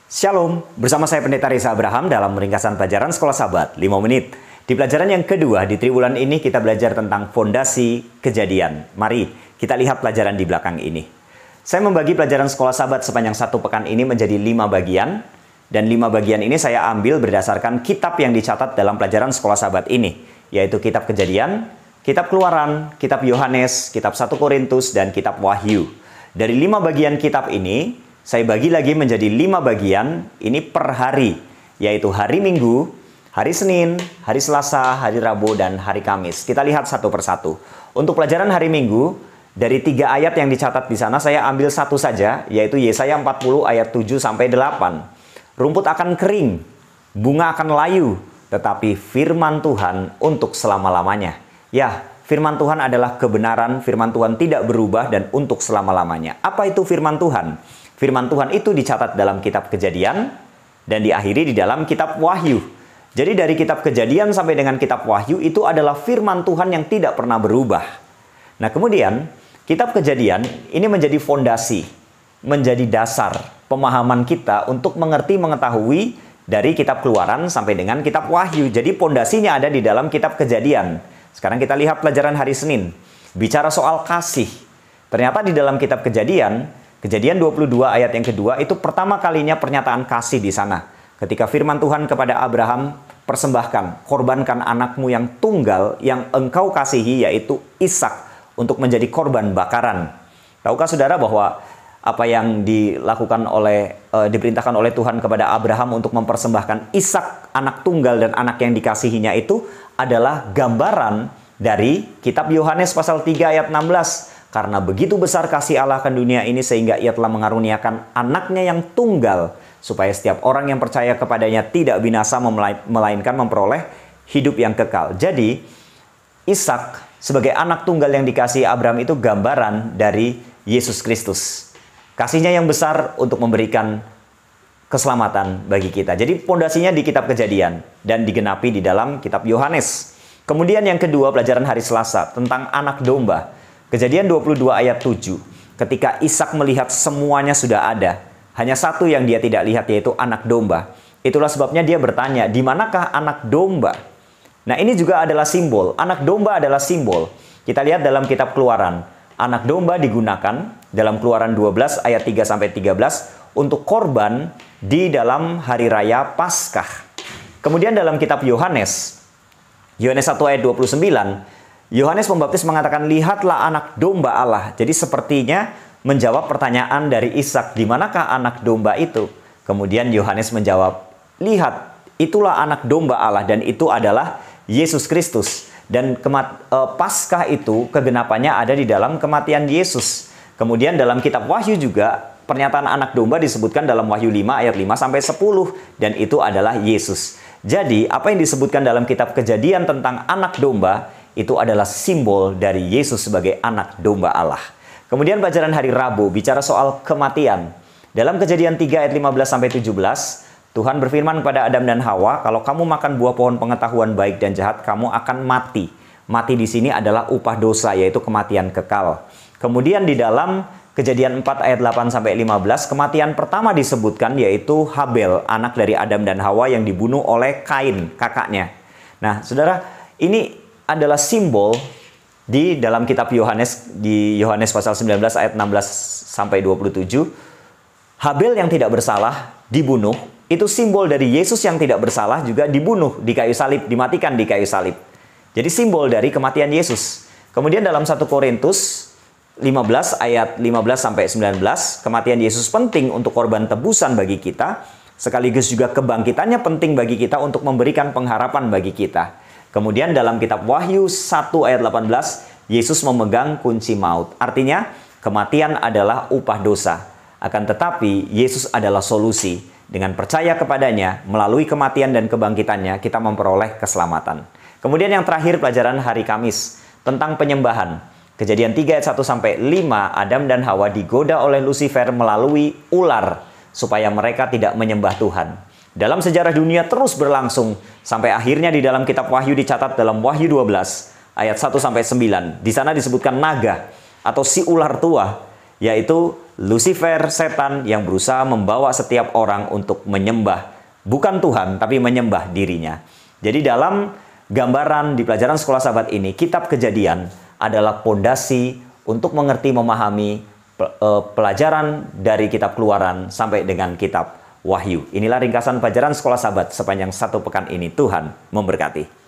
Shalom, bersama saya Pendeta Reza Abraham dalam ringkasan pelajaran Sekolah Sabat 5 menit. Di pelajaran yang kedua di triwulan ini kita belajar tentang fondasi kejadian. Mari kita lihat pelajaran di belakang ini. Saya membagi pelajaran Sekolah Sabat sepanjang satu pekan ini menjadi 5 bagian. Dan 5 bagian ini saya ambil berdasarkan kitab yang dicatat dalam pelajaran Sekolah Sabat ini. Yaitu kitab Kejadian, kitab Keluaran, kitab Yohanes, kitab 1 Korintus, dan kitab Wahyu. Dari 5 bagian kitab ini, saya bagi lagi menjadi 5 bagian ini per hari, yaitu hari Minggu, hari Senin, hari Selasa, hari Rabu, dan hari Kamis. Kita lihat satu persatu. Untuk pelajaran hari Minggu, dari 3 ayat yang dicatat di sana, saya ambil satu saja, yaitu Yesaya 40 ayat 7-8. Rumput akan kering, bunga akan layu, tetapi firman Tuhan untuk selama-lamanya. Ya, firman Tuhan adalah kebenaran, firman Tuhan tidak berubah dan untuk selama-lamanya. Apa itu firman Tuhan? Firman Tuhan itu dicatat dalam kitab Kejadian dan diakhiri di dalam kitab Wahyu. Jadi dari kitab Kejadian sampai dengan kitab Wahyu itu adalah firman Tuhan yang tidak pernah berubah. Nah kemudian kitab Kejadian ini menjadi fondasi, menjadi dasar pemahaman kita untuk mengetahui dari kitab Keluaran sampai dengan kitab Wahyu. Jadi fondasinya ada di dalam kitab Kejadian. Sekarang kita lihat pelajaran hari Senin. Bicara soal kasih. Ternyata di dalam kitab Kejadian 22 ayat yang kedua itu pertama kalinya pernyataan kasih di sana. Ketika firman Tuhan kepada Abraham, persembahkan, korbankan anakmu yang tunggal yang engkau kasihi, yaitu Ishak, untuk menjadi korban bakaran. Tahukah saudara bahwa apa yang diperintahkan oleh Tuhan kepada Abraham untuk mempersembahkan Ishak, anak tunggal dan anak yang dikasihinya itu adalah gambaran dari kitab Yohanes pasal 3 ayat 16. Karena begitu besar kasih Allah akan dunia ini sehingga ia telah mengaruniakan anaknya yang tunggal supaya setiap orang yang percaya kepadanya tidak binasa melainkan memperoleh hidup yang kekal. Jadi Ishak sebagai anak tunggal yang dikasihi Abraham itu gambaran dari Yesus Kristus. Kasihnya yang besar untuk memberikan keselamatan bagi kita. Jadi pondasinya di kitab Kejadian dan digenapi di dalam kitab Yohanes. Kemudian yang kedua pelajaran hari Selasa tentang anak domba. Kejadian 22 ayat 7. Ketika Ishak melihat semuanya sudah ada, hanya satu yang dia tidak lihat yaitu anak domba. Itulah sebabnya dia bertanya, di manakah anak domba? Nah ini juga adalah simbol. Anak domba adalah simbol. Kita lihat dalam kitab Keluaran. Anak domba digunakan dalam Keluaran 12 ayat 3-13 untuk korban di dalam hari raya Paskah. Kemudian dalam kitab Yohanes 1 ayat 29, Yohanes Pembaptis mengatakan, lihatlah anak domba Allah. Jadi sepertinya menjawab pertanyaan dari Ishak, di manakah anak domba itu? Kemudian Yohanes menjawab, lihat, itulah anak domba Allah dan itu adalah Yesus Kristus. Dan Paskah itu kegenapannya ada di dalam kematian Yesus. Kemudian dalam kitab Wahyu juga pernyataan anak domba disebutkan dalam Wahyu 5 ayat 5-10 dan itu adalah Yesus. Jadi apa yang disebutkan dalam kitab Kejadian tentang anak domba itu adalah simbol dari Yesus sebagai anak domba Allah. Kemudian pelajaran hari Rabu bicara soal kematian. Dalam Kejadian 3 ayat 15-17, Tuhan berfirman kepada Adam dan Hawa, kalau kamu makan buah pohon pengetahuan baik dan jahat, kamu akan mati. Mati di sini adalah upah dosa, yaitu kematian kekal. Kemudian di dalam Kejadian 4 ayat 8-15, kematian pertama disebutkan yaitu Habel, anak dari Adam dan Hawa yang dibunuh oleh Kain, kakaknya. Nah, saudara, ini adalah simbol di dalam kitab Yohanes, di Yohanes pasal 19 ayat 16-27. Habel yang tidak bersalah dibunuh, itu simbol dari Yesus yang tidak bersalah juga dibunuh di kayu salib, dimatikan di kayu salib. Jadi simbol dari kematian Yesus. Kemudian dalam 1 Korintus 15 ayat 15-19, kematian Yesus penting untuk korban tebusan bagi kita, sekaligus juga kebangkitannya penting bagi kita untuk memberikan pengharapan bagi kita. Kemudian dalam kitab Wahyu 1 ayat 18, Yesus memegang kunci maut. Artinya, kematian adalah upah dosa. Akan tetapi, Yesus adalah solusi. Dengan percaya kepadanya, melalui kematian dan kebangkitannya, kita memperoleh keselamatan. Kemudian yang terakhir, pelajaran hari Kamis. Tentang penyembahan. Kejadian 3 ayat 1-5, Adam dan Hawa digoda oleh Lucifer melalui ular, supaya mereka tidak menyembah Tuhan. Dalam sejarah dunia terus berlangsung sampai akhirnya di dalam kitab Wahyu dicatat dalam Wahyu 12 ayat 1-9. Di sana disebutkan naga atau si ular tua, yaitu Lucifer, setan yang berusaha membawa setiap orang untuk menyembah bukan Tuhan, tapi menyembah dirinya. Jadi dalam gambaran di pelajaran Sekolah Sahabat ini, kitab Kejadian adalah pondasi untuk mengerti, memahami pelajaran dari kitab Keluaran sampai dengan kitab Wahyu. Inilah ringkasan pelajaran Sekolah Sahabat sepanjang 1 pekan ini. Tuhan memberkati.